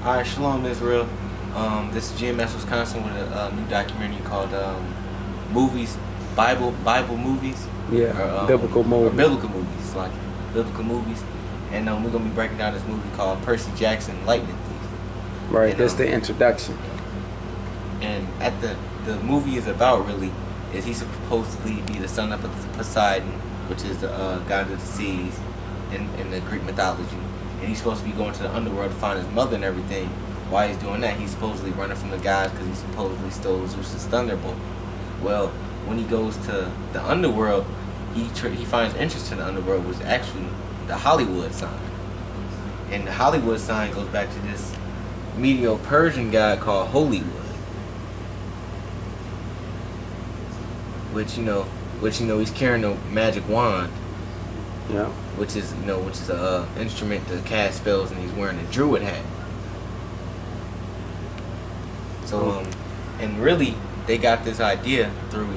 Alright, Shalom Israel. This is GMS Wisconsin with a new documentary called Movies, Bible Movies. Yeah, or, biblical movies. Or biblical movies, like biblical movies. And we're going to be breaking down this movie called Percy Jackson, Lightning Thief. Right, And, that's the introduction. And at the movie is about really is he's supposedly be the son of Poseidon, which is the god of the seas in the Greek mythology. And he's supposed to be going to the underworld to find his mother and everything. While he's doing that, he's supposedly running from the gods because he supposedly stole Zeus's thunderbolt. Well, when he goes to the underworld, he finds interest in the underworld, which is actually the Hollywood sign. And the Hollywood sign goes back to this Medo-Persian god called Hollywood, which he's carrying a magic wand. Yeah. Which is a instrument to cast spells, and he's wearing a druid hat. So and really they got this idea through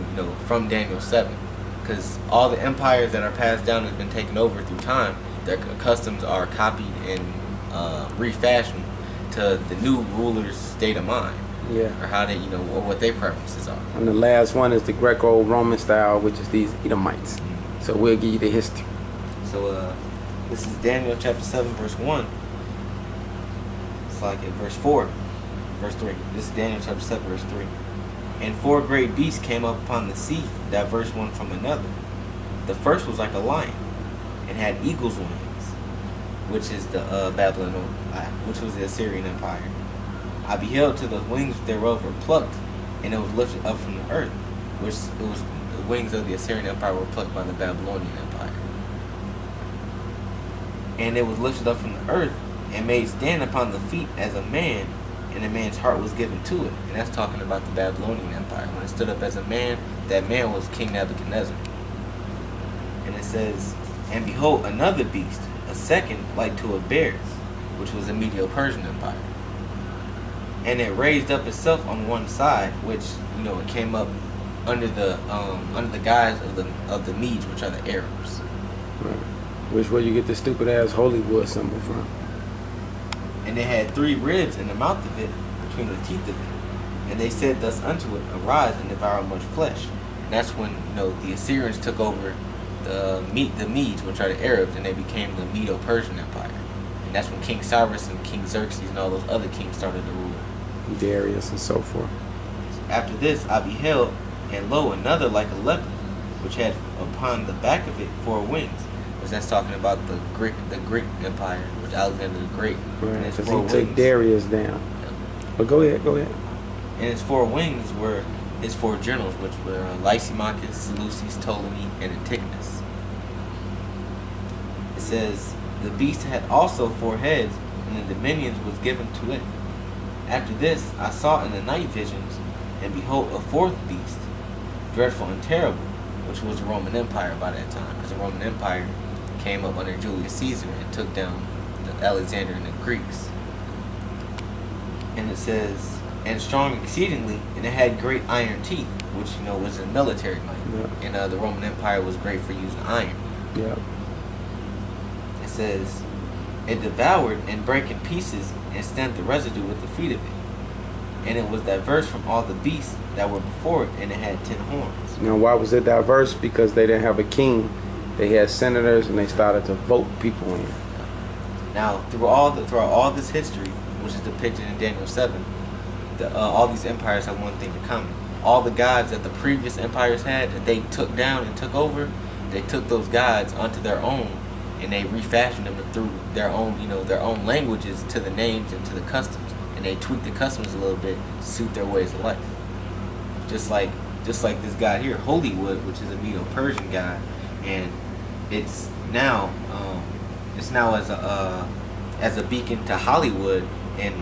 from Daniel 7, because all the empires that are passed down has been taken over through time. Their customs are copied and refashioned to the new ruler's state of mind. Yeah. Or how they or what their preferences are. And the last one is the Greco-Roman style, which is these Edomites. Mm-hmm. So we'll give you the history. So this is Daniel chapter 7 verse 1. It's like at verse 4, verse 3. This is Daniel chapter 7 verse 3. And 4 great beasts came up upon the sea, diverse one from another. The first was like a lion, and had eagle's wings, which is the which was the Assyrian Empire. I beheld till the wings thereof were plucked, and it was lifted up from the earth, which it was the wings of the Assyrian Empire were plucked by the Babylonian Empire. And it was lifted up from the earth and made stand upon the feet as a man, and a man's heart was given to it. And that's talking about the Babylonian Empire. When it stood up as a man, that man was King Nebuchadnezzar. And it says, and behold, another beast, a second like to a bear's, which was the Medo-Persian Empire. And it raised up itself on one side, which it came up under the guise of the Medes, which are the Arabs. Right. Which where you get the stupid ass Hollywood symbol from. And they had 3 ribs in the mouth of it, between the teeth of it. And they said thus unto it, arise and devour much flesh. And that's when the Assyrians took over the Medes, which are the Arabs, and they became the Medo-Persian Empire. And that's when King Cyrus and King Xerxes and all those other kings started to rule. Darius and so forth. After this I beheld, and lo, another like a leopard, which had upon the back of it 4 wings. Which that's talking about the Greek Empire, which Alexander the Great. Right, because he took Darius down. Yep. But go ahead. And his 4 wings were his 4 generals, which were Lysimachus, Seleucus, Ptolemy, and Antigonus. It says, the beast had also 4 heads, and the dominions was given to it. After this I saw in the night visions, and behold, a 4th beast, dreadful and terrible, which was the Roman Empire by that time, because the Roman Empire came up under Julius Caesar and took down Alexander and the Greeks. And it says, and strong exceedingly, and it had great iron teeth, which was a military might. Yep. And the Roman Empire was great for using iron. Yep. It says, it devoured and brake in pieces and stamped the residue with the feet of it. And it was diverse from all the beasts that were before it, and it had 10 horns. Now, why was it diverse? Because they didn't have a king. They had senators, and they started to vote people in. Now, throughout all this history, which is depicted in Daniel 7, all these empires have one thing in common. All the gods that the previous empires had that they took down and took over, they took those gods onto their own, and they refashioned them through their own, their own languages to the names and to the customs, and they tweaked the customs a little bit to suit their ways of life. Just like this guy here, Hollywood, which is a Medo-Persian guy, and it's now as a beacon to Hollywood in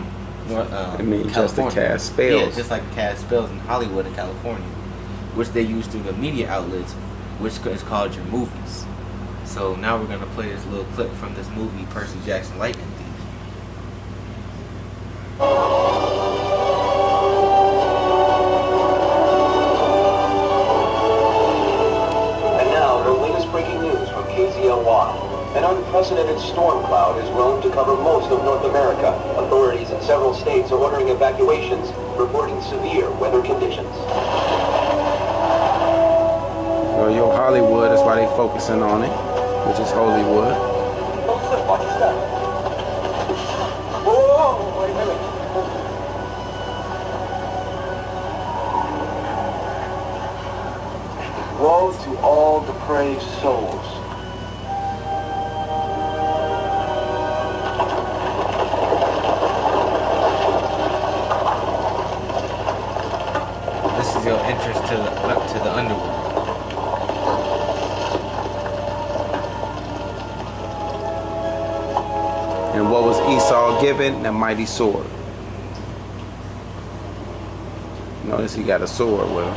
California. Just to cast spells. Yeah, just like cast spells in Hollywood in California, which they use through the media outlets, which is called your movies. So now we're gonna play this little clip from this movie, Percy Jackson, Lightning Thief. An unprecedented storm cloud has grown to cover most of North America. Authorities in Several states are ordering evacuations, reporting severe weather conditions. Well, your Hollywood, that's why they focusing on it, which is Hollywood. Watch your step. Whoa, wait a minute. Woe to all depraved souls. This is your entrance to the underworld. And what was Esau given? The mighty sword. Notice he got a sword with him.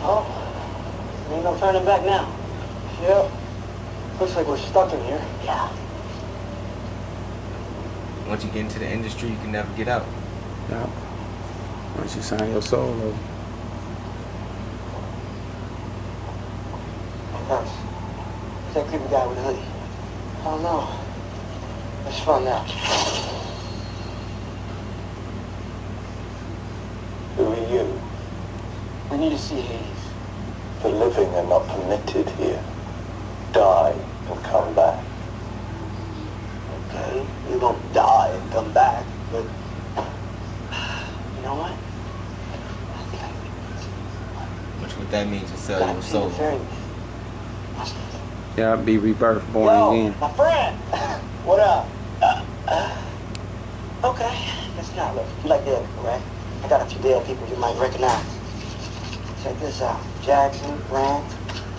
Oh, ain't no turning back now. Yep. Looks like we're stuck in here. Yeah. Once you get into the industry, you can never get out. Yeah. Once you sign your soul over. Thanks. Who's that creepy guy with the hoodie? I don't know. Let's find out. Who are you? We need to see Hades. The living are not permitted here. Die and come back. Okay, you're gonna die and come back, but you know what? I think I can What that means is sell gotta your see soul. the fairy. Yeah, be rebirthed, born Yo, again. my friend! What up? Okay, let's not look. You like Dale, right? I got a few Dale people you might recognize. Check this out. Jackson, Grant,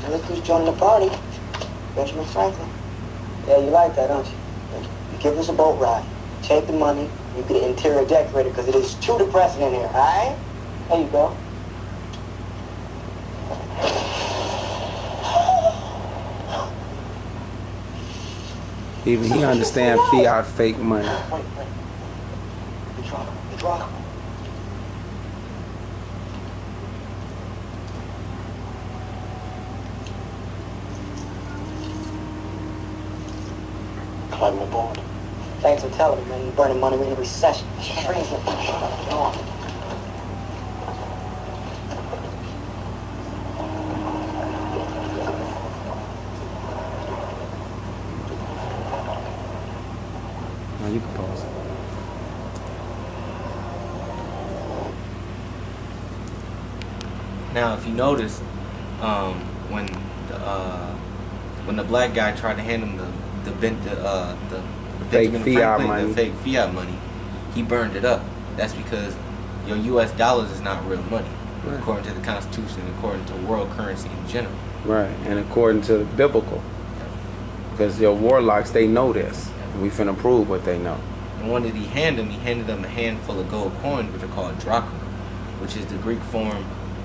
and look who's joining the party. Benjamin Franklin. Yeah, you like that, don't you? You give us a boat ride. Take the money. You get an interior decorator because it is too depressing in here, alright? There you go. Even he understand fiat fake money. Wait. The drama. Climb aboard. Thanks for telling me, man. You're burning money. We're in a recession. Freeze it. Get on. No, you can pause it. Now, if you notice, when the black guy tried to hand him the Fake Benjamin fiat Franklin, money. the fake fiat money, he burned it up. That's because your U.S. dollars is not real money, Right. according to the Constitution, according to world currency in general. Right, and according to the biblical. Because your warlocks, they know this. And we finna prove what they know. And what did he hand him? He handed him a handful of gold coins, which are called drachma, which is the Greek form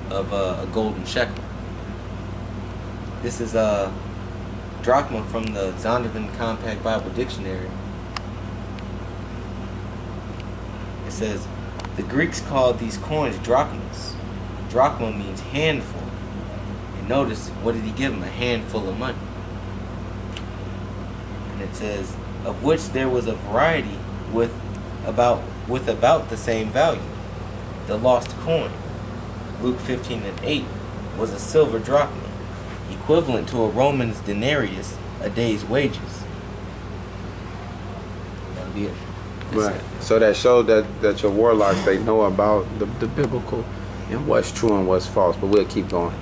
of a golden shekel. This is a drachma from the Zondervan Compact Bible Dictionary. It says, the Greeks called these coins drachmas. Drachma means handful. And notice, what did he give him? A handful of money. And it says, of which there was a variety with about the same value. The lost coin, Luke 15:8, was a silver drachma, equivalent to a Roman's denarius, a day's wages. That'll be it. Right. So that showed that your warlocks, they know about the biblical and what's true and what's false. But we'll keep going.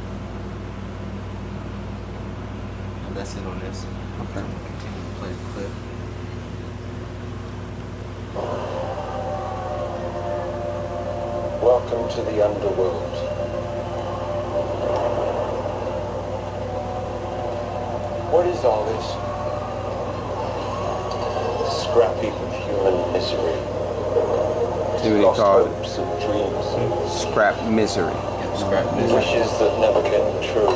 That's it on this. Okay. Continue to play the clip. Welcome to the underworld. What is all this? Scrap heap of human misery. See what he Lost called it? hopes and dreams. Scrap misery. Yep, scrap misery. Wishes that never came true.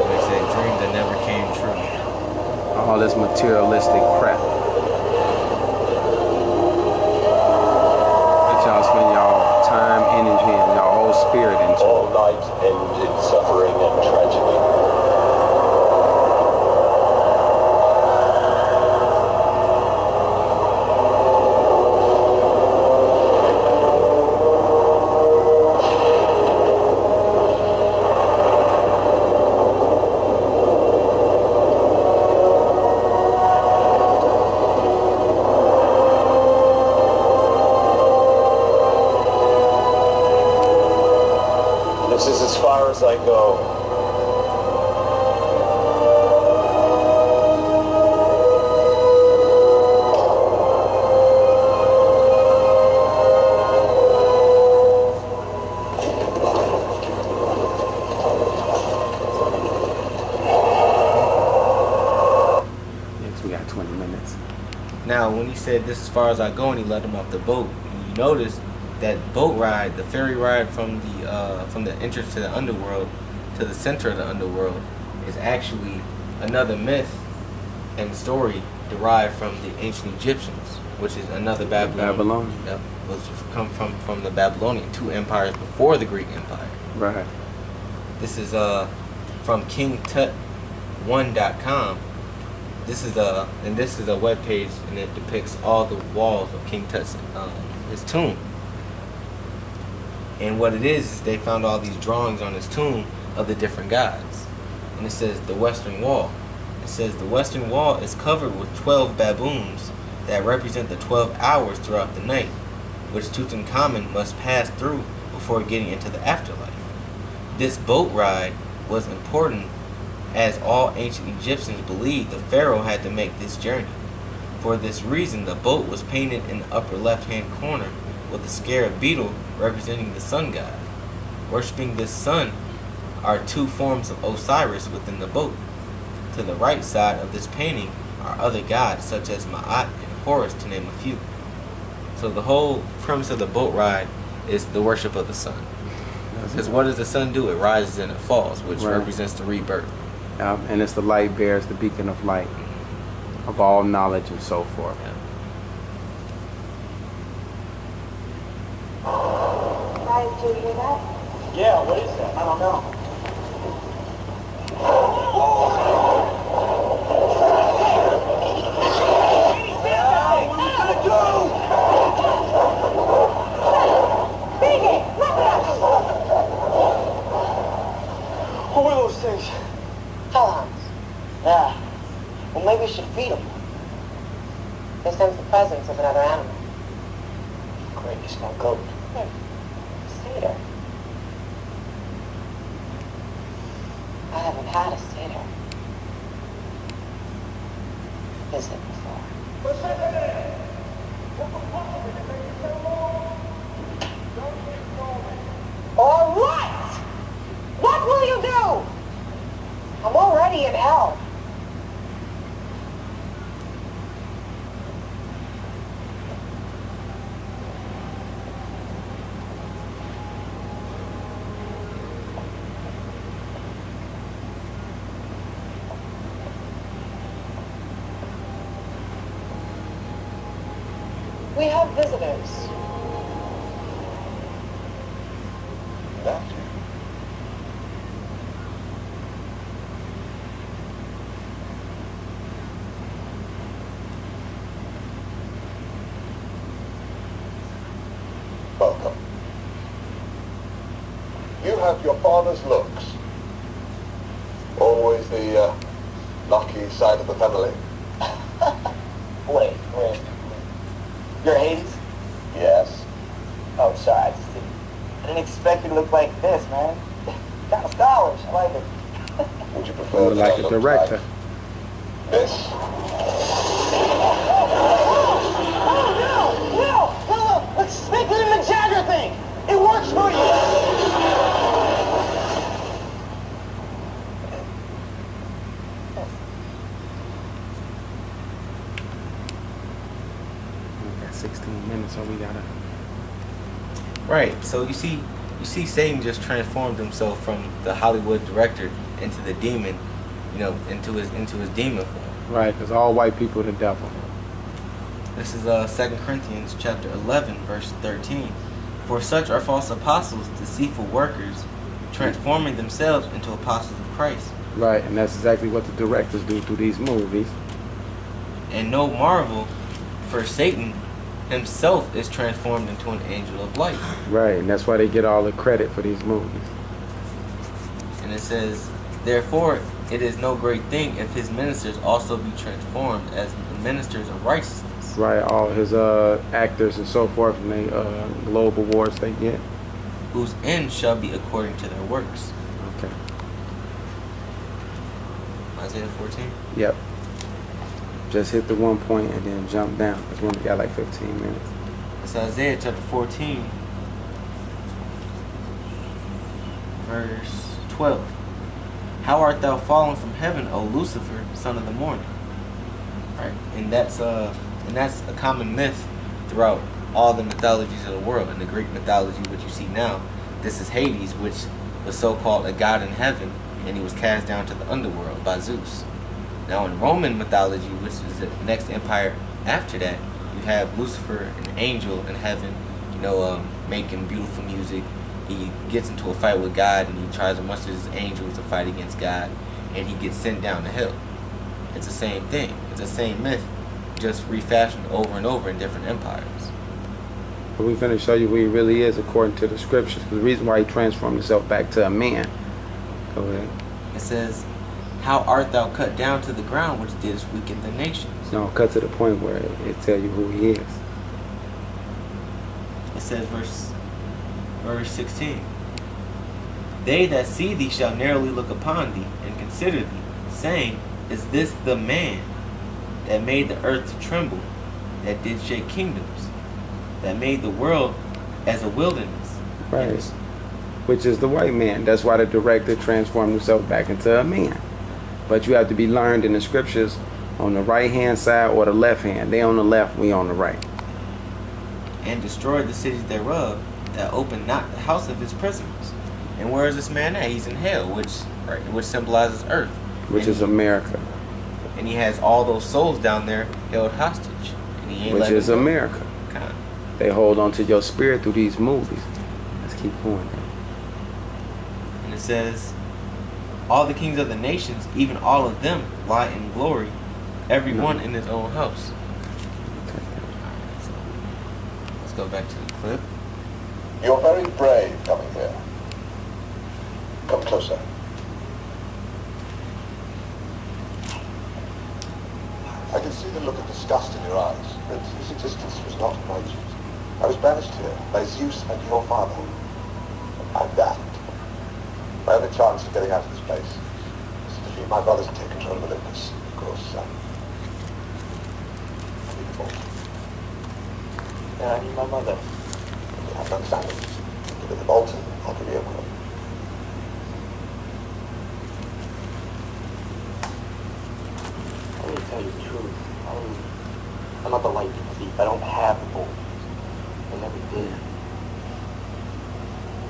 They say dreams that never came true. All this materialistic crap. That y'all spend y'all time, energy, and y'all whole spirit into. All light ends in suffering and tragedy. I go. Yes, we got 20 minutes. Now, when he said this as far as I go, and he let him off the boat, you notice that boat ride, the ferry ride from the entrance to the underworld to the center of the underworld, is actually another myth and story derived from the ancient Egyptians, which is another Babylon. Yep, which come from the Babylonian, two empires before the Greek Empire. Right. This is from KingTut1.com. This is a web page, and it depicts all the walls of King Tut's his tomb. And what it is they found all these drawings on his tomb of the different gods. And it says the Western Wall. It says the Western Wall is covered with 12 baboons that represent the 12 hours throughout the night, which Tutankhamun must pass through before getting into the afterlife. This boat ride was important as all ancient Egyptians believed the pharaoh had to make this journey. For this reason, the boat was painted in the upper left-hand corner with a scarab beetle representing the sun god. Worshipping this sun are two forms of Osiris within the boat. To the right side of this painting are other gods such as Ma'at and Horus, to name a few. So the whole premise of the boat ride is the worship of the sun. Because what does the sun do? It rises and it falls, which Right. represents the rebirth. And it's the light bearers, the beacon of light, of all knowledge and so forth. Yeah. Guys, do you hear that? Yeah, what is that? I don't know. Who are those things? Hellhounds. Yeah. Well, maybe we should feed them. They sense the presence of another animal. Great, it's no goat. Here, cedar. I haven't had a cedar visit before. All right! What will you do? I'm already in hell. We have visitors. That? Welcome. You have your father's looks. Always the lucky side of the family. Wait. You're Hades? Yes. Oh, sorry. I didn't expect you to look like this, man. Kind of stylish. I like it. Would you prefer Look like a director. This? No! Let's make it in the Jagger thing. It works for you. We got 16 minutes, so we gotta. Right. So you see Satan just transformed himself from the Hollywood director into the demon, into his demon form. Right, because all white people the devil. This is 2 Corinthians chapter 11, verse 13. For such are false apostles, deceitful workers, transforming themselves into apostles of Christ. Right, and that's exactly what the directors do through these movies. And no marvel, for Satan himself is transformed into an angel of light. Right, and that's why they get all the credit for these movies. And it says, therefore, it is no great thing if his ministers also be transformed as the ministers of righteousness. Right, all his actors and so forth, and they Globe Awards they get. Whose end shall be according to their works. Okay. Isaiah 14. Yep. Just hit the one point and then jump down. Because we only got like 15 minutes. It's Isaiah chapter 14, verse 12. How art thou fallen from heaven, O Lucifer, son of the morning? Right, and that's a common myth throughout all the mythologies of the world. In the Greek mythology, what you see now, this is Hades, which was so-called a god in heaven, and he was cast down to the underworld by Zeus. Now in Roman mythology, which is the next empire after that, you have Lucifer, an angel in heaven, making beautiful music. He gets into a fight with God, and he tries to muster his angels to fight against God, and he gets sent down to hell. It's the same thing. It's the same myth, just refashioned over and over in different empires. But we're going to show you who he really is according to the scriptures. The reason why he transformed himself back to a man. Go ahead. It says, how art thou cut down to the ground, which didst weaken the nations? No, cut to the point where it tell you who he is. It says, verse 16. They that see thee shall narrowly look upon thee, and consider thee, saying, is this the man that made the earth to tremble, that did shake kingdoms, that made the world as a wilderness? Right. Which is the white man. That's why the director transformed himself back into a man. But you have to be learned in the scriptures on the right hand side or the left hand. They on the left, we on the right. And destroyed the cities thereof, that opened not the house of his prisoners. And where is this man at? He's in hell, which symbolizes earth. Which is America. And he has all those souls down there held hostage. And he ain't Which is America. Kind. They hold on to your spirit through these movies. Let's keep going. And it says, all the kings of the nations, even all of them, lie in glory, every one in his own house. Alright, so let's go back to the clip. You're very brave coming here. Come closer. I can see the look of disgust in your eyes, but his existence was not my duty. I was banished here by Zeus and your father. I'm damned. My only chance of getting out of this place is to defeat my brothers and take control of Olympus. Of course, I need the bolt. Yeah, I need my mother. You have to understand it. Give me the bolt and I'll give you a will. Let me tell you the truth. I'm not the lightning thief. I don't have the bolt. I never did.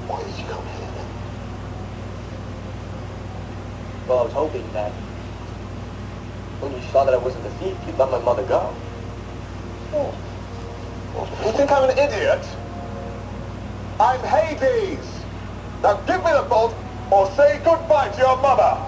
Why did you come here then? Well, I was hoping that when you saw that I wasn't a thief, you'd let my mother go. Oh. You think I'm an idiot? I'm Hades! Now give me the bolt or say goodbye to your mother!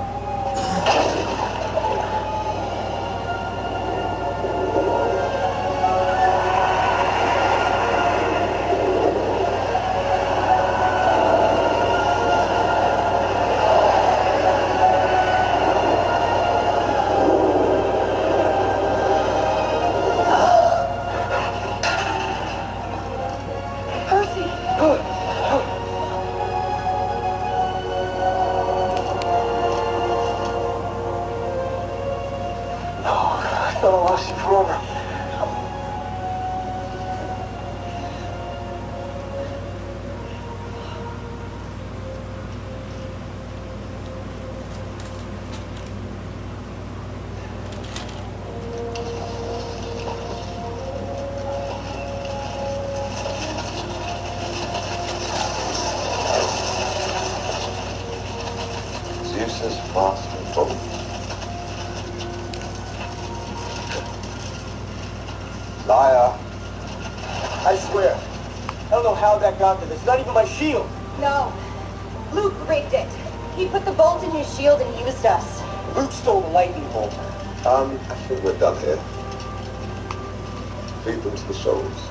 Zeus's master bolt. Liar. I swear. I don't know how that got to this. It's not even my shield. No. Luke rigged it. He put the bolt in his shield and used us. Luke stole the lightning bolt. I think we're done here. Feed them to the souls.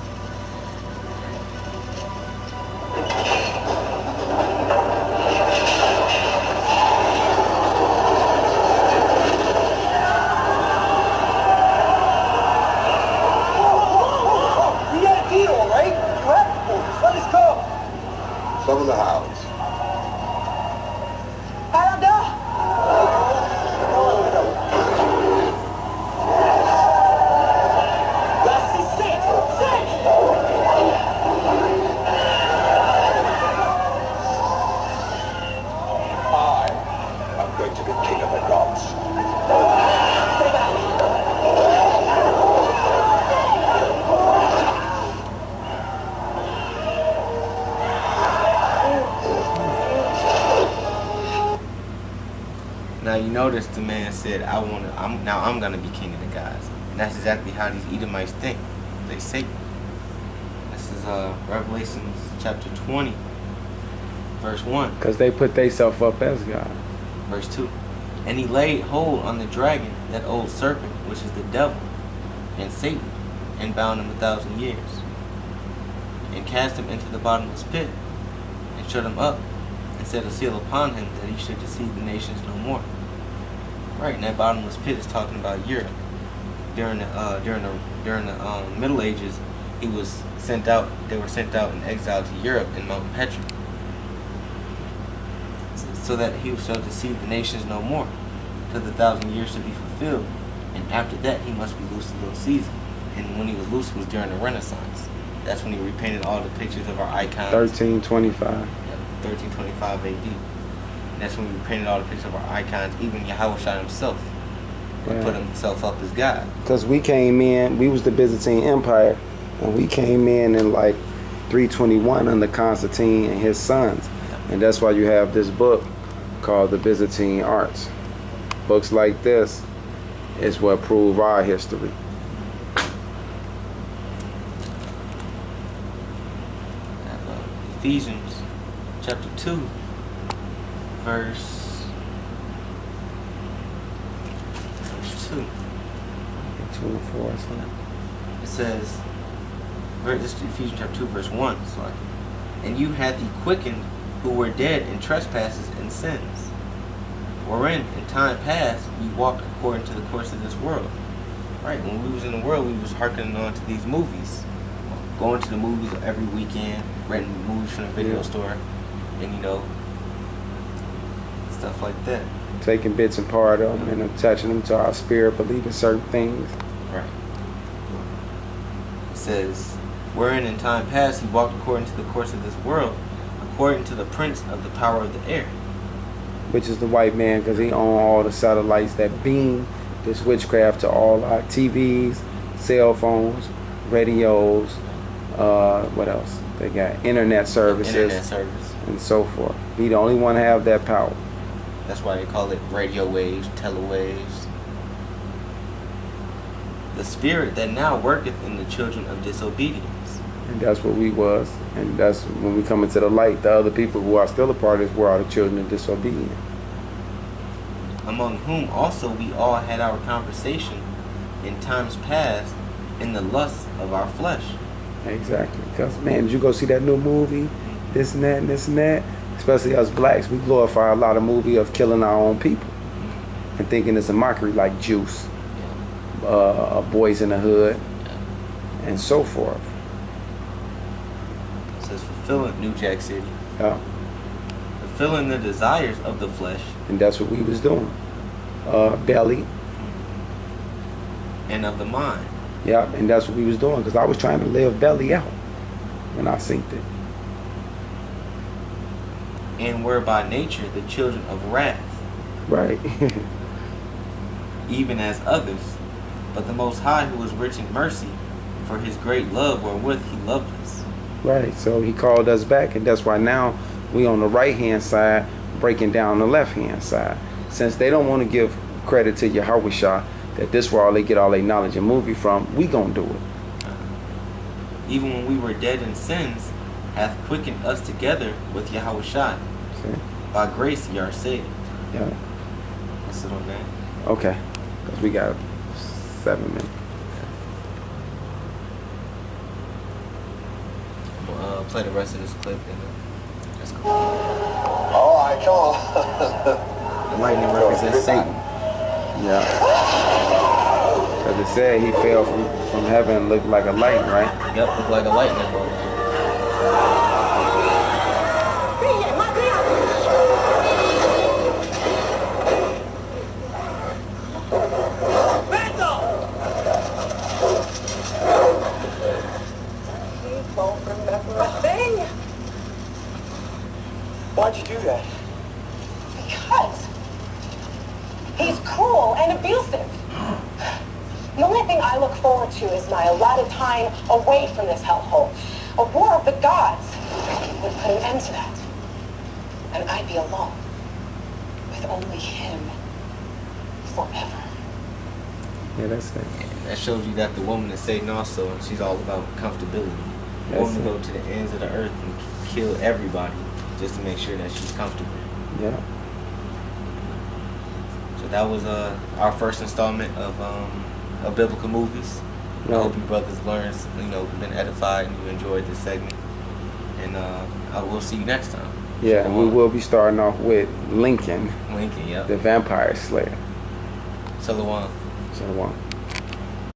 We got a deal, all right? You have the bolt. Just let us go. Summon the hounds. Aranda! notice the man said, I'm gonna be king of the gods. And that's exactly how these Edomites think. They Satan. This is Revelation chapter 20, verse 1. Because they put themselves up as God. Verse 2. And he laid hold on the dragon, that old serpent, which is the devil, and Satan, and bound him 1,000 years, and cast him into the bottomless pit, and shut him up, and set a seal upon him, that he should deceive the nations no more. Right, and that bottomless pit is talking about Europe. During the Middle Ages, he was sent out. They were sent out in exile to Europe in Mount Petra, so that he shall deceive the nations no more, till the 1,000 years should be fulfilled. And after that, he must be loosed a little season. And when he was loose was during the Renaissance. That's when he repainted all the pictures of our icons. 1325. 1325 AD. And that's when we repainted all the pictures of our icons, even Yahushua himself. He put himself up as God. Because we came in, we was the Byzantine Empire, and we came in like 321 under Constantine and his sons. And that's why you have this book called the Byzantine Arts. Books like this is what prove our history. I have Ephesians chapter 2, verse 2. 24 or something. It says, this is Ephesians chapter 2, verse 1. Sorry. And you hath he quickened who were dead in trespasses and sins, wherein in time past we walked according to the course of this world. Right, when we was in the world, we was hearkening on to these movies, going to the movies every weekend, renting movies from the video store, and stuff like that. Taking bits and part of them and attaching them to our spirit, believing certain things. Right. It says, wherein in time past he walked according to the course of this world, according to the prince of the power of the air. Which is the white man, because he owns all the satellites that beam this witchcraft to all our TVs, cell phones, radios, what else? They got internet services, and so forth. He the only one to have that power. That's why they call it radio waves, telewaves. The spirit that now worketh in the children of disobedience. And that's what we was. And that's when we come into the light. The other people who are still a part of this world are the children of disobedience. Among whom also we all had our conversation in times past in the lusts of our flesh. Exactly. Because, man, did you go see that new movie? This and that and this and that? Especially us blacks, we glorify a lot of movie of killing our own people. And thinking it's a mockery like Juice, Boys in the Hood, and so forth. It says fulfilling New Jack City. Yeah. Fulfilling the desires of the flesh. And that's what we was doing. Belly. And of the mind. Yeah, and that's what we was doing, because I was trying to live belly out when I synced it. And were by nature the children of wrath. Right. Even as others. But the Most High, who is rich in mercy, for his great love wherewith he loved us. Right, so he called us back, and that's why now we on the right-hand side breaking down the left-hand side. Since they don't want to give credit to Yahushua, that this where all they get all their knowledge and movie from, we gonna do it. Even when we were dead in sins, hath quickened us together with Yahushua. See? By grace ye are saved. Yeah. Let's sit on that. Okay, because we got 7 minutes. We'll play the rest of this clip and let's go. All right, come on. The lightning represents Satan. Yeah. Because it said he fell from heaven and looked like a light, right? Yep, look like a lightning bolt. Why'd you do that? Because he's cruel and abusive. The only thing I look forward to is my allotted time away from this hellhole. A war of the gods would put an end to that. And I'd be alone with only him forever. Yeah, that's it. And that shows you that the woman is Satan also, and she's all about comfortability. The That's woman it. go to the ends of the earth and kill everybody just to make sure that she's comfortable. Yeah. So that was our first installment of biblical movies. I No. hope you brothers learned, been edified, and you enjoyed this segment. And I will see you next time. Yeah, and we Shalom. will be starting off with Lincoln, Lincoln, yep. the Vampire Slayer. Shalom. So,